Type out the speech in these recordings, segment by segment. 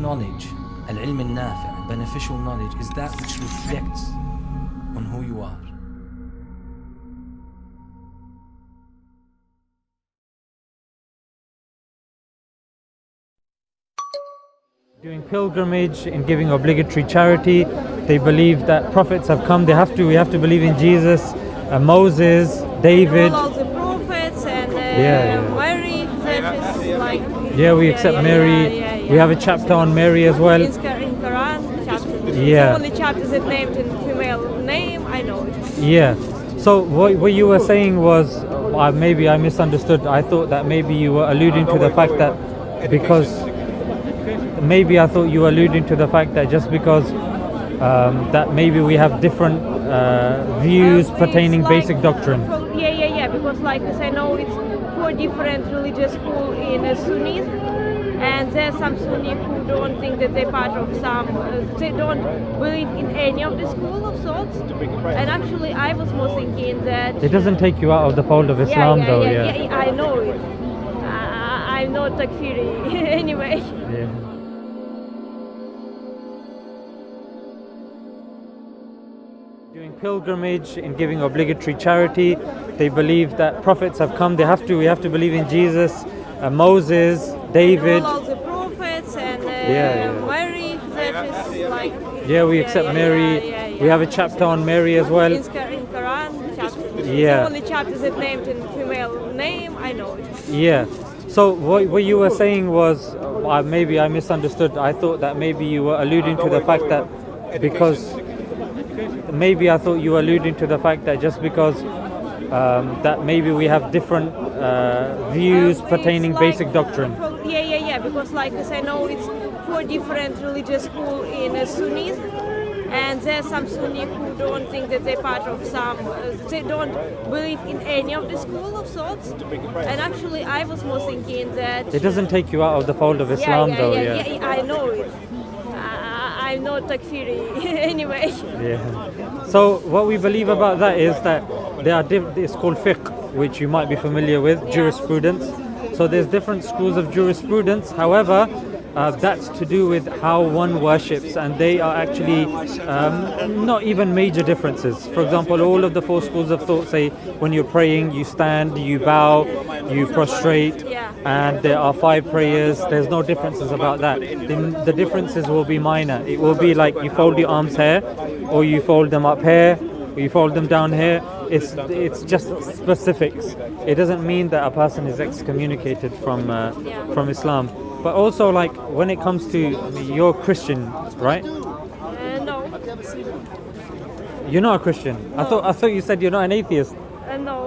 knowledge, al-ilm al-nafi', beneficial knowledge, is that which reflects on who you are. Doing pilgrimage and giving obligatory charity. They believe that prophets have come. We have to believe in Jesus, Moses, David. All the prophets and Mary. That is like. Yeah, we accept Mary. We have a chapter on Mary as well. In Quran, chapter. Yeah. The only chapter that named in female name. I know it. Yeah. So what you were saying was, maybe I misunderstood. I thought that maybe you were alluding to the fact that maybe I thought you were alluding to the fact that just because that maybe we have different views pertaining like, basic doctrine. Yeah. Because like as I know, it's 4 different religious schools in Sunnis, and there's some Sunni who don't think that they're part of some. They don't believe in any of the school of thoughts. And actually, I was more thinking that it doesn't take you out of the fold of Islam, though. Yeah, I know it. I'm not takfiri anyway. Yeah. Doing pilgrimage and giving obligatory charity. They believe that prophets have come. We have to believe in Jesus, Moses, David. All the prophets and Mary. That is like. Yeah, we accept Mary. We have a chapter on Mary as well. In Quran, chapter. Yeah. The only chapter that named in female name. I know it. Yeah. So what you were saying was, maybe I misunderstood. I thought that maybe you were alluding to the fact that maybe I thought you were alluding to the fact that just because that maybe we have different views pertaining basic doctrine. Yeah. Because like as I know, it's 4 different religious schools in Sunnis, and there's some Sunni who don't think that they're part of some. They don't believe in any of the school of thoughts. And actually, I was more thinking that it doesn't take you out of the fold of Islam, though. Yeah, I know it. I'm not takfiri anyway. Yeah. So what we believe about that is that it's called fiqh, which you might be familiar with, jurisprudence. So there's different schools of jurisprudence. However, that's to do with how one worships, and they are actually not even major differences. For example, all of the 4 schools of thought say when you're praying, you stand, you bow, you prostrate, and there are 5 prayers. There's no differences about that. The differences will be minor. It will be like you fold your arms here, or you fold them up here, or you fold them down here. It's just specifics. It doesn't mean that a person is excommunicated from Islam. But also, like, when it comes to, you're Christian, right? No. You're not a Christian. No. I thought you said you're not an atheist. No.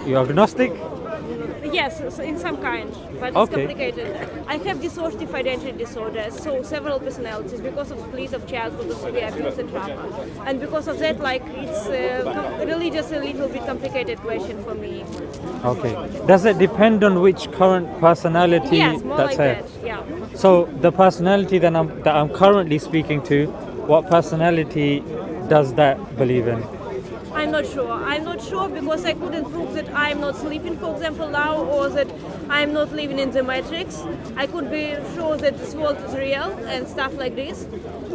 You're agnostic? Yes, in some kind, but it's complicated. I have dissociative identity disorder, so several personalities because of split of childhood, of severe abuse and trauma, and because of that, like it's religious a little bit complicated question for me. Okay. Does it depend on which current personality yes, more that's like here? that. Yeah. So the personality that I'm currently speaking to, what personality does that believe in? I'm not sure because I couldn't prove that I'm not sleeping, for example, now, or that I'm not living in the matrix. I could be sure that this world is real and stuff like this.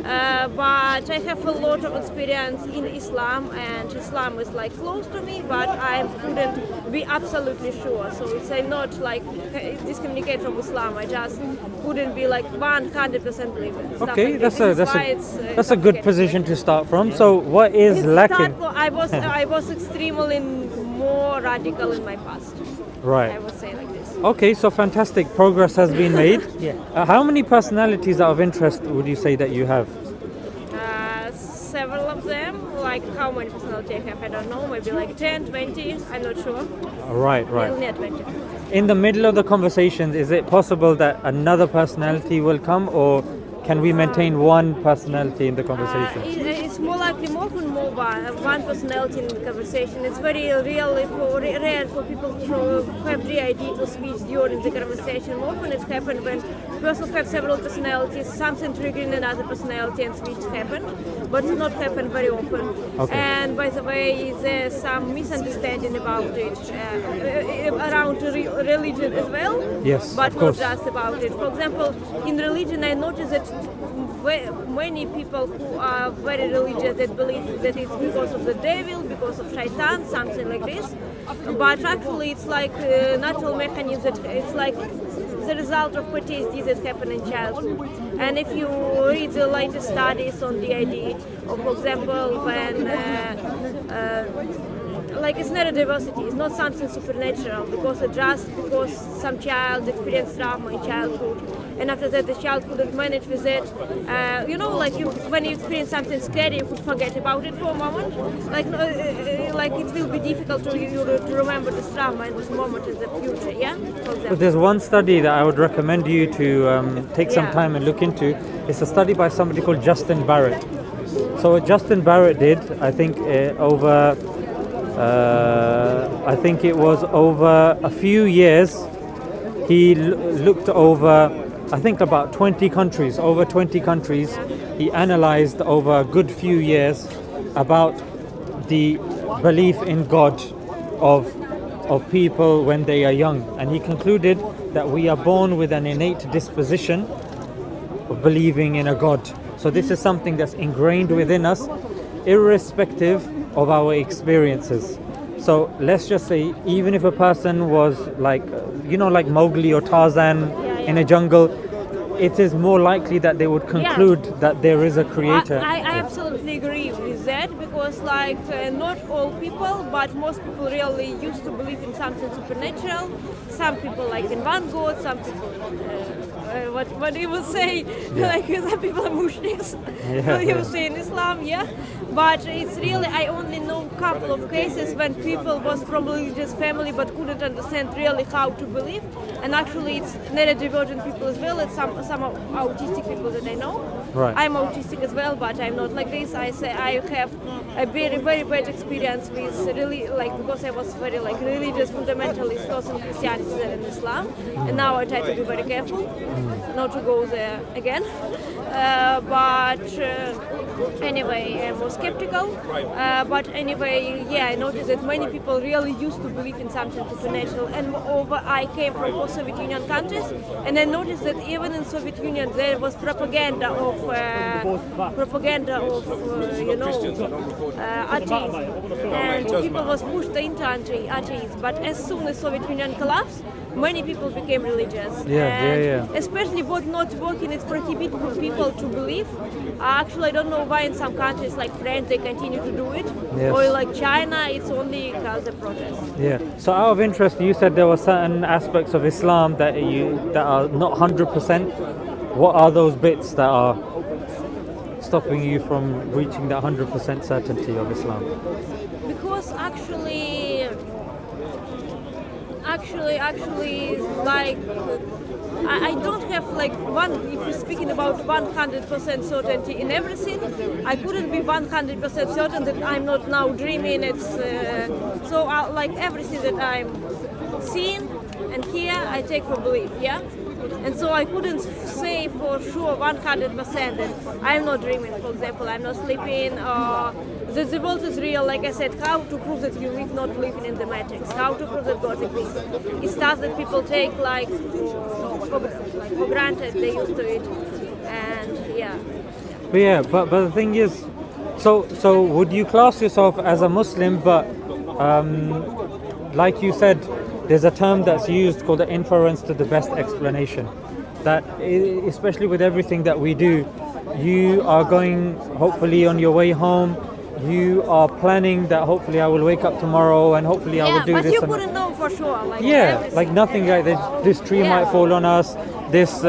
But I have a lot of experience in Islam, and Islam is like close to me, but I couldn't be absolutely sure. So it's not like discommunicate from Islam. I just couldn't be like 100% believing. Okay, like that's a good position to start from. So what is lacking? I was extremely more radical in my past. Right. I would say like this. Okay, so fantastic progress has been made. How many personalities out of interest would you say that you have? Several of them. Like how many personalities I have, I don't know. Maybe like 10, 20. I'm not sure. Right. Near 20. In the middle of the conversation, is it possible that another personality will come, or can we maintain one personality in the conversation? It's more likely more one personality in the conversation. It's very rare for people to have the idea to switch during the conversation. Often it happens when person have several personalities, something triggering another personality and switch happen, but it not happen very often. Okay. And by the way, there's some misunderstanding about it around religion as well. Yes, but of course. not just about it. For example, in religion, I noticed that many people who are very religious that believe that it's because of the devil, because of shaitan, something like this. But actually, it's like natural mechanism. That it's like the result of PTSD that happened in childhood. And if you read the latest studies on DID, or for example, when like it's neurodiversity, it's not something supernatural because some child experienced trauma in childhood, and after that the child couldn't manage with it. Like when you experience something scary, you could forget about it for a moment. Like it will be difficult to you to remember this trauma in this moment in the future. Yeah. For example. But there's one study that I would recommend you to take some Yeah. time and look into. It's a study by somebody called Justin Barrett. So what Justin Barrett did, I think I think it was over a few years. He looked over, I think about 20 countries, over 20 countries. He analyzed over a good few years about the belief in God of people when they are young. And he concluded that we are born with an innate disposition of believing in a God. So this is something that's ingrained within us, irrespective of our experiences. So let's just say, even if a person was like, like Mowgli or Tarzan in a jungle, it is more likely that they would conclude that there is a creator. I absolutely agree with that, because not all people, but most people really used to believe in something supernatural. Some people like in one God, some people what he would say, like some people are mushriks. He would say in Islam, But it's really, I only know a couple of cases when people was from religious family but couldn't understand really how to believe. And actually it's neurodivergent people as well. It's some autistic people that I know. Right. I'm autistic as well, but I'm not like this. I say I have a very, very bad experience with really, because I was very religious fundamentalist person in Christianity and Islam. And now I try to be very careful not to go there again. Anyway, I'm more skeptical. But anyway, I noticed that many people really used to believe in something supernatural. And moreover, I came from post-Soviet Union countries, and I noticed that even in Soviet Union there was propaganda of atheism, and people was pushed into atheism. But as soon as Soviet Union collapsed, many people became religious. Especially what not working, it's prohibit people to believe. Actually, I don't know why in some countries like France they continue to do it, or like China, it's only because of protest. So out of interest, you said there were certain aspects of Islam that are not 100%. What are those bits that are stopping you from reaching that 100% certainty of Islam? Because actually, I don't have if you're speaking about 100% certainty in everything, I couldn't be 100% certain that I'm not now dreaming. It's everything that I'm seeing and here I take for belief, And so I couldn't say for sure 100% that I'm not dreaming, for example, I'm not sleeping, the world is real. Like I said, how to prove that you live not living in the matrix? How to prove that God exists? It's stuff that people take for granted, they used to it, and But the thing is, so would you class yourself as a Muslim, but like you said, there's a term that's used called the inference to the best explanation, that especially with everything that we do, you are going hopefully on your way home, you are planning that hopefully I will wake up tomorrow and hopefully I will do but this. You couldn't know for sure. Nothing like this tree might fall on us, this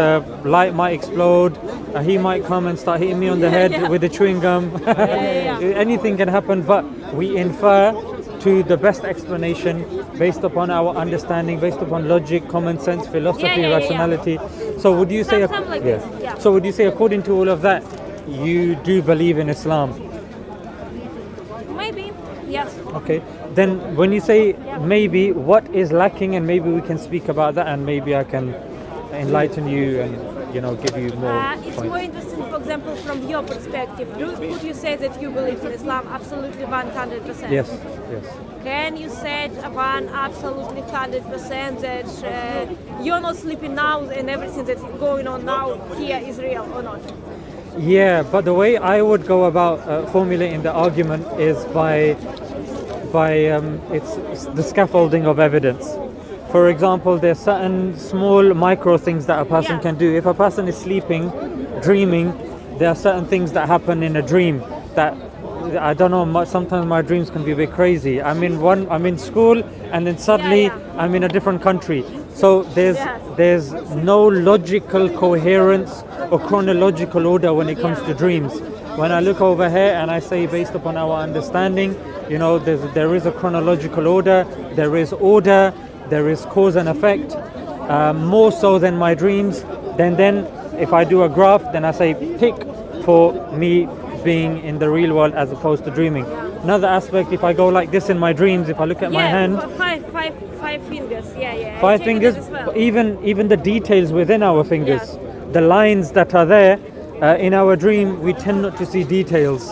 light might explode, he might come and start hitting me on the head with a chewing gum. Anything can happen, but we infer to the best explanation based upon our understanding, based upon logic, common sense, philosophy, rationality. So would you say, So would you say, according to all of that, you do believe in Islam? Maybe, yes. Okay. Then when you say maybe, what is lacking, and maybe we can speak about that, and maybe I can enlighten you and give you more It's points. more interesting, for example, from your perspective, could you say that you believe in Islam absolutely 100%? Yes, yes. Can you say one absolutely 100% that you're not sleeping now and everything that's going on now here is real or not? Yeah, but the way I would go about formulating the argument is by it's the scaffolding of evidence. For example, there's certain small micro things that a person can do. If a person is sleeping, dreaming, there are certain things that happen in a dream that I don't know. Sometimes my dreams can be a bit crazy. I'm in school, and then suddenly I'm in a different country. So there's no logical coherence or chronological order when it comes to dreams. When I look over here and I say, based upon our understanding, there is a chronological order, there is order, there is cause and effect, more so than my dreams. Then if I do a graph, then I say tick for me being in the real world as opposed to dreaming. Another aspect, if I go like this in my dreams, if I look at my hand, five fingers, five fingers, well. even the details within our fingers, the lines that are there, in our dream we tend not to see details.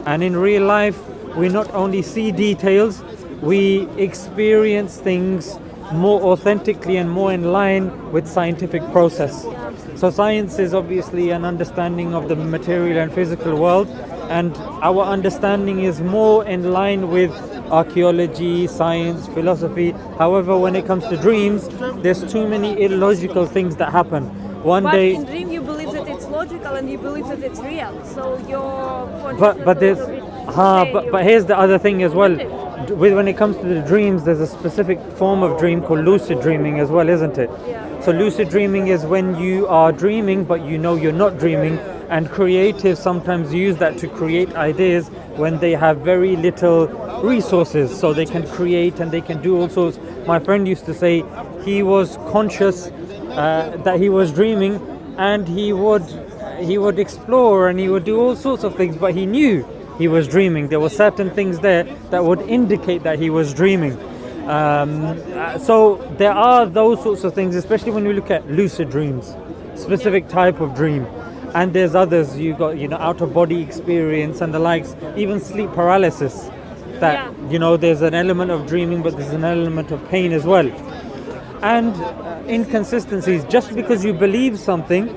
And in real life we not only see details, we experience things more authentically and more in line with scientific process. So science is obviously an understanding of the material and physical world, and our understanding is more in line with archaeology, science, philosophy. However, when it comes to dreams, there's too many illogical things that happen. But in dream you believe that it's logical and you believe that it's real. So your but here's the other thing as well. When it comes to the dreams, there's a specific form of dream called lucid dreaming as well, isn't it? So lucid dreaming is when you are dreaming but you know you're not dreaming, and creatives sometimes use that to create ideas when they have very little resources, so they can create and they can do all sorts. My friend used to say he was conscious that he was dreaming, and he would explore and he would do all sorts of things, but he knew he was dreaming. There were certain things there that would indicate that he was dreaming. So there are those sorts of things, especially when you look at lucid dreams, specific type of dream. And there's others, you got out of body experience and the likes, even sleep paralysis, that there's an element of dreaming but there's an element of pain as well. And inconsistencies. Just because you believe something,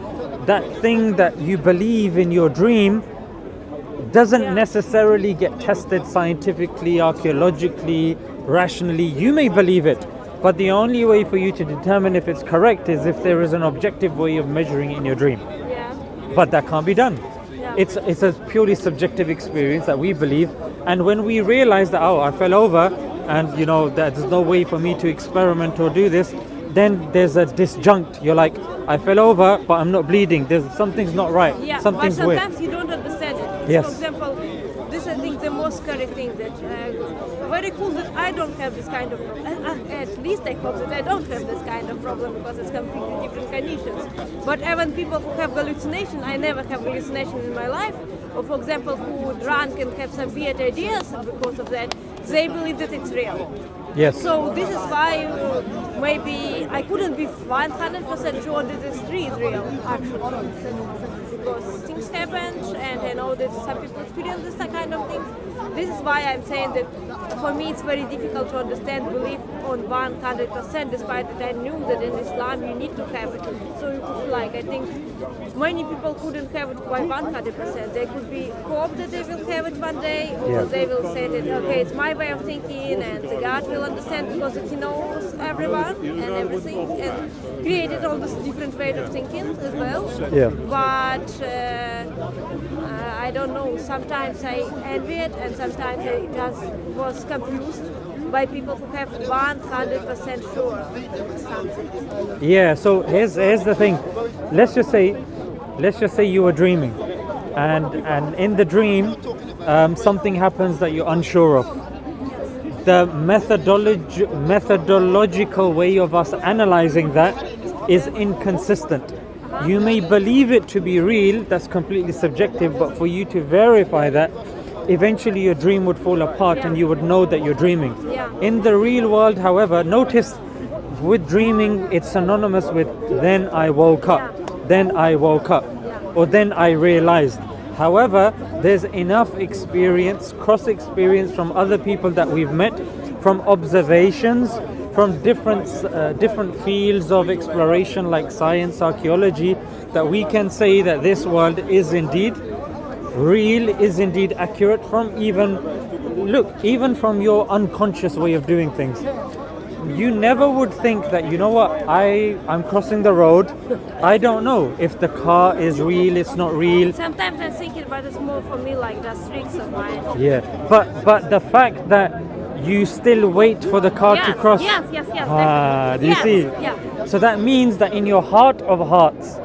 that thing that you believe in your dream doesn't necessarily get tested scientifically, archaeologically, rationally. You may believe it, but the only way for you to determine if it's correct is if there is an objective way of measuring it in your dream. But that can't be done. It's a purely subjective experience that we believe, and when we realize that, I fell over and that there's no way for me to experiment or do this, then there's a disjunct. You're like, I fell over but I'm not bleeding, something's not right, something's but sometimes weird. you don't understand it. Yes. For example, this I think the most scary thing that very cool that I don't have this kind of at least I hope that I don't have this kind of problem, because it's completely different conditions. But even people who have hallucination, I never have hallucination in my life, or for example who drunk and have some weird ideas, and because of that they believe that it's real. Yes. So this is why maybe I couldn't be 100% sure that this tree is real, actually, because things happened, and I know that some people experience this kind of things. This is why I'm saying that for me it's very difficult to understand belief on 100%, despite that I knew that in Islam you need to have it. So you could I think many people couldn't have it by 100%. They could be hope that they will have it one day, or they will say that okay, it's my way of thinking, and God will understand because He knows everyone and everything, and created all these different ways of thinking as well. But I don't know. Sometimes I envy it, and sometimes I just was confused by people who have 100% sure something. Yeah. So here's the thing. Let's just say you were dreaming, and in the dream, something happens that you're unsure of. The methodological way of us analyzing that is inconsistent. You may believe it to be real, that's completely subjective, but for you to verify that, eventually your dream would fall apart and you would know that you're dreaming. In the real world, however, notice with dreaming it's synonymous with then I woke up, then I woke up. or then I realized. However, there's enough experience, cross experience from other people that we've met, from observations, from different fields of exploration like science, archaeology, that we can say that this world is indeed real, is indeed accurate, from even from your unconscious way of doing things. You never would think that, you know what, I'm crossing the road, I don't know if the car is real, it's not real. Sometimes I'm thinking, but it's more for me like just tricks of mine. Yeah, but the fact that you still wait for the car to cross. Yes. Do you see? Yeah. So that means that in your heart of hearts,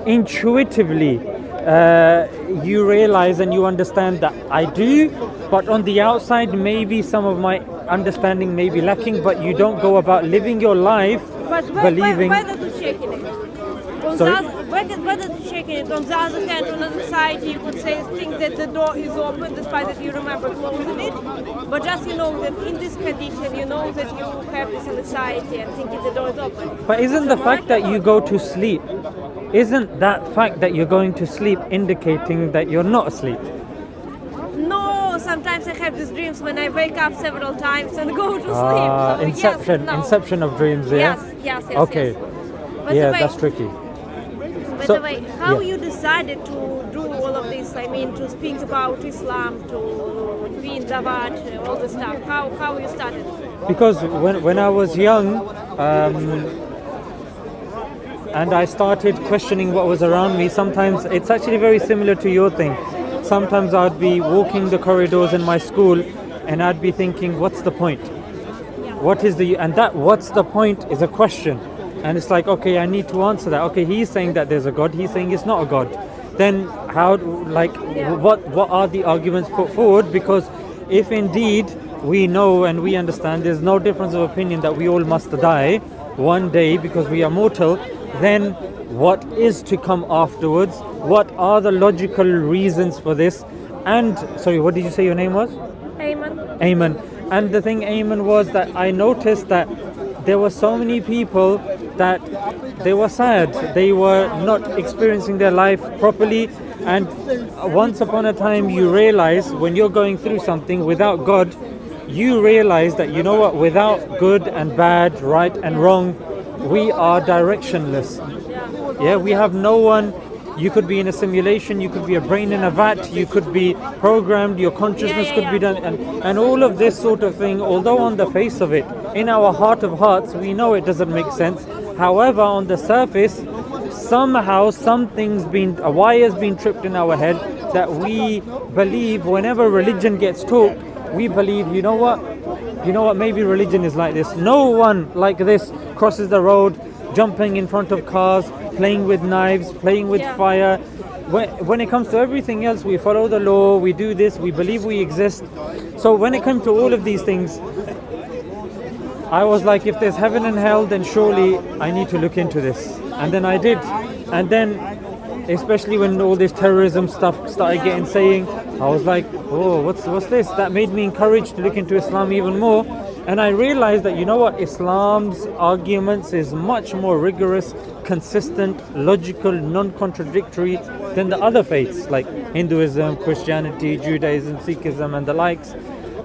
intuitively, you realize and you understand that I do, but on the outside maybe some of my understanding may be lacking, but you don't go about living your life But believing. why does it shaking it? Sorry? Why does it shaking it? On the other hand, on the other side, you could say think that the door is open despite that you remember closing it. But just you know that in this condition, you know that you have this anxiety and thinking the door is open. But isn't the fact that you go to sleep, isn't that fact that you're going to sleep indicating that you're not asleep? No, sometimes I have these dreams when I wake up several times and go to sleep. So Inception, yes, no. Inception of dreams, yeah? Yes. Okay, But yeah, the way, that's tricky. By So- the way, how yeah. you decided to do all of this? I mean, to speak about Islam, to be in Zawat, all this stuff. How you started? Because when I was young, and I started questioning what was around me, sometimes it's actually very similar to your thing. Sometimes I'd be walking the corridors in my school and I'd be thinking, what's the point? What is that what's the point is a question. And it's like, okay, I need to answer that. Okay, he's saying that there's a God, he's saying it's not a God. Then what are the arguments put forward? Because if indeed we know and we understand there's no difference of opinion that we all must die one day because we are mortal, then what is to come afterwards? What are the logical reasons for this? And sorry, what did you say your name was? Ayman. Ayman. And the thing, Ayman, was that I noticed that there were so many people that they were sad. They were not experiencing their life properly. And once upon a time, you realize when you're going through something without God, you realize that, you know what, without good and bad, right and wrong, we are directionless. Yeah, we have no one. You could be in a simulation, you could be a brain in a vat, you could be programmed, your consciousness could be done, and all of this sort of thing, although on the face of it, in our heart of hearts, we know it doesn't make sense. However, on the surface, somehow a wire's been tripped in our head that we believe whenever religion gets taught, we believe, you know what, maybe religion is like this. No one like this crosses the road, jumping in front of cars, playing with knives, playing with fire. When it comes to everything else, we follow the law, we do this, we believe we exist. So when it comes to all of these things, I was like, if there's heaven and hell, then surely I need to look into this. And then I did. And then, especially when all this terrorism stuff started saying, I was like, oh, what's this? That made me encouraged to look into Islam even more. And I realized that, you know what, Islam's arguments is much more rigorous, consistent, logical, non-contradictory than the other faiths like Hinduism, Christianity, Judaism, Sikhism and the likes.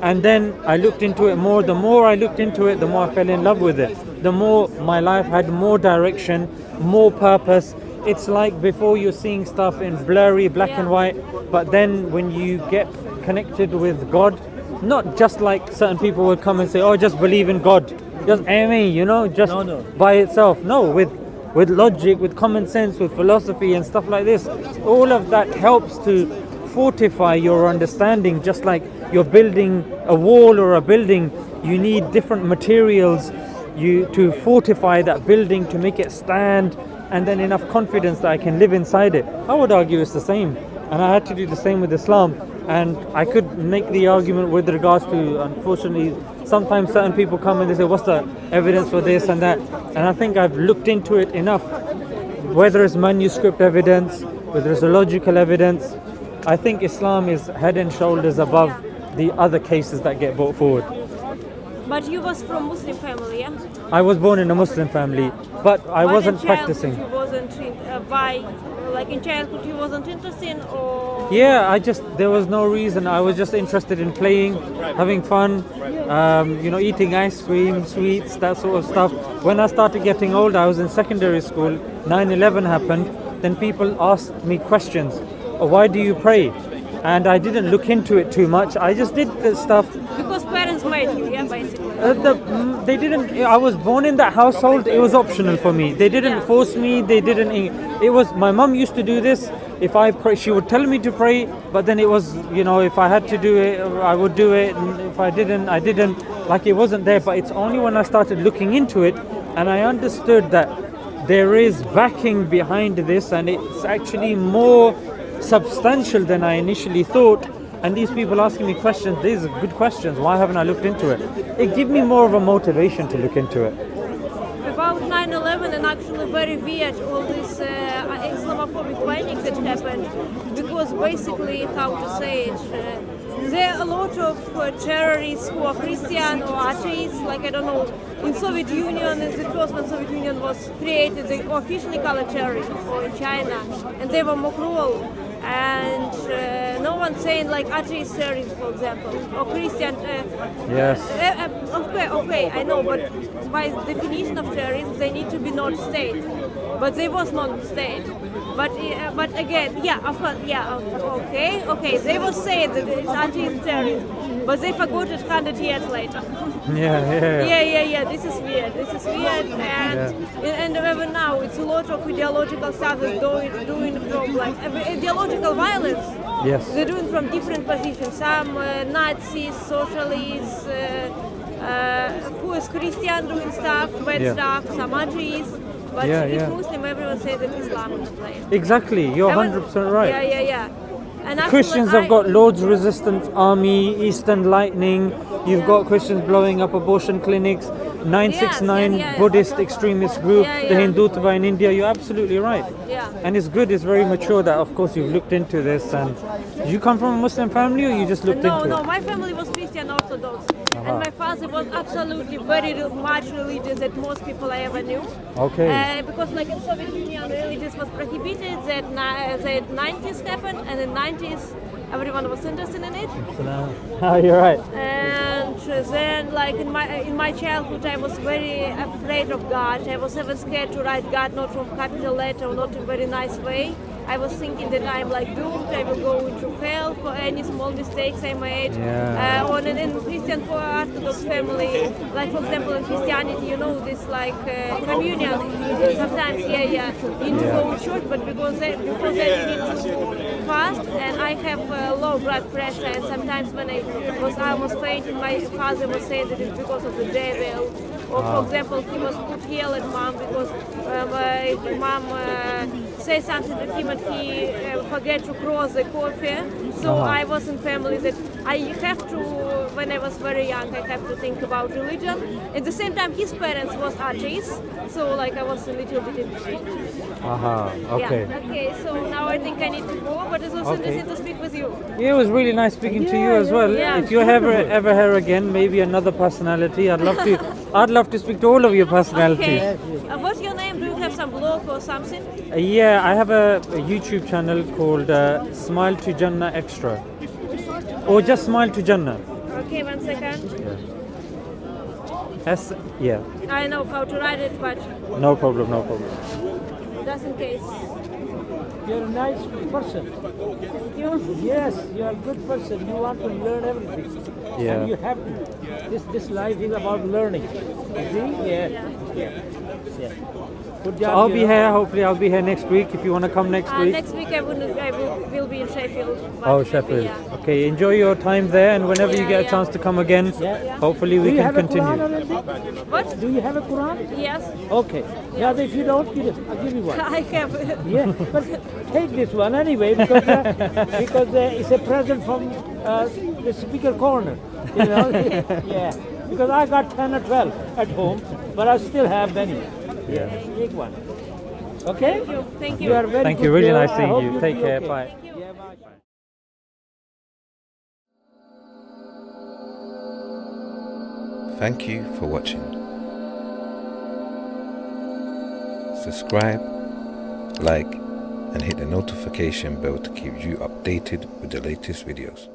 And then I looked into it more. The more I looked into it, the more I fell in love with it. The more my life had more direction, more purpose. It's like before you're seeing stuff in blurry black and white, but then when you get connected with God, not just like certain people would come and say, oh, just believe in God, just amen, just by itself. No, with logic, with common sense, with philosophy and stuff like this. All of that helps to fortify your understanding. Just like you're building a wall or a building, you need different materials to fortify that building, to make it stand, and then enough confidence that I can live inside it. I would argue it's the same, and I had to do the same with Islam. And I could make the argument with regards to, unfortunately, sometimes certain people come and they say, what's the evidence for this and that? And I think I've looked into it enough, whether it's manuscript evidence, whether it's logical evidence. I think Islam is head and shoulders above the other cases that get brought forward. But you was from Muslim family, yeah? I was born in a Muslim family, but I But wasn't in childhood practicing. You wasn't like in childhood you wasn't interested, or Yeah, there was no reason. I was just interested in playing, having fun, eating ice cream, sweets, that sort of stuff. When I started getting older, I was in secondary school, 9/11 happened, then people asked me questions. Why do you pray? And I didn't look into it too much. I just did the stuff. because parents made you, yeah, basically. They didn't. I was born in that household. It was optional for me. They didn't Yeah. force me. They didn't. It was my mom used to do this. If I pray, she would tell me to pray. But then it was, if I had to do it, I would do it. And if I didn't, I didn't. Like it wasn't there. But it's only when I started looking into it, and I understood that there is backing behind this, and it's actually more substantial than I initially thought. And these people asking me questions, these are good questions. Why haven't I looked into it? It gave me more of a motivation to look into it. About 9/11 and actually very weird all this Islamophobic panic that happened, because basically, how to say it, there are a lot of terrorists who are Christian or atheists, like I don't know, in Soviet Union, in the first when Soviet Union was created, they officially called terrorists, or in China, and they were more cruel. And no one saying like atheist terrorists, for example, or Christian. Yes. Okay, I know, but by definition of terrorism, they need to be not state. But they was not state. But again, yeah, of course, yeah, okay, they will say that it's anti-terrorism, but they forgot it 100 years later. Yeah. This is weird. And even now, it's a lot of ideological stuff that's doing from like ideological violence. Yes. They're doing from different positions. Some Nazis, socialists, who is Christian doing stuff, bad stuff. Some atheists. But if Muslim, everyone says that Islam is playing. Exactly. You're 100% right. Yeah. And Christians have got Lord's Resistance Army, Eastern Lightning. You've got Christians blowing up abortion clinics. 969 Buddhist extremist group, the Hindutva in India. You're absolutely right. Yeah. And it's good. It's very mature that, of course, you've looked into this. And did you come from a Muslim family, or you just looked into it? No. My family was Christian Orthodox, and my father was absolutely very much religious that most people I ever knew. Okay. Because like in Soviet Union, religious was prohibited. That 90s happened, and in 90s everyone was interested in it. You're right. And then, like in my childhood, I was very afraid of God. I was ever scared to write God not from capital letter, or not in a very nice way. I was thinking that I'm like doomed. I will go into hell for any small mistakes I made. Or in Christian Orthodox family, like for example in Christianity, this like communion. Sometimes, you need to go to church, but because I did too fast, and I have low blood pressure, and sometimes when I was almost fainting, my father was saying that it's because of the devil. Or for example, he was put yell at mom because my mom say something to him and he forget to cross the coffee. So I was in family that I have to, when I was very young, I have to think about religion. At the same time, his parents was atheists, so like I was a little bit in between. Okay. Yeah. Okay, so now I think I need to go, but it's also interesting to speak with you. Yeah, it was really nice speaking to you as well. Yeah. If you're ever here again, maybe another personality. I'd love to speak to all of your personalities. Okay. What's your name? Do you have some blog or something? Yeah, I have a YouTube channel called Smile2Jannah Extra. Or just Smile2Jannah. Okay, 1 second. Yeah. I know how to write it, but No problem. just in case. You're a nice person. Thank you. Yes, you're a good person. You want to learn everything. Yeah. And you have to. This life is about learning. You see? Yeah. Good job. I'll be here. Hopefully, I'll be here next week. If you want to come next week. Next week I will be in Sheffield. Oh, Sheffield. Yeah. Okay, enjoy your time there, and whenever you get a chance to come again, hopefully we can continue. What? Do you have a Quran? Yes. Okay. Yeah, if you don't, I'll give you one. I have. Yeah, but take this one anyway because it's a present from the speaker corner. Yeah. Because I got 10 or 12 at home, but I still have many. Yeah. Take one. Okay? Thank you. You are very Thank good you. Really girl. nice I seeing hope you. you'll Take be care. okay. Bye. Yeah, bye. Thank you for watching. Subscribe, like, and hit the notification bell to keep you updated with the latest videos.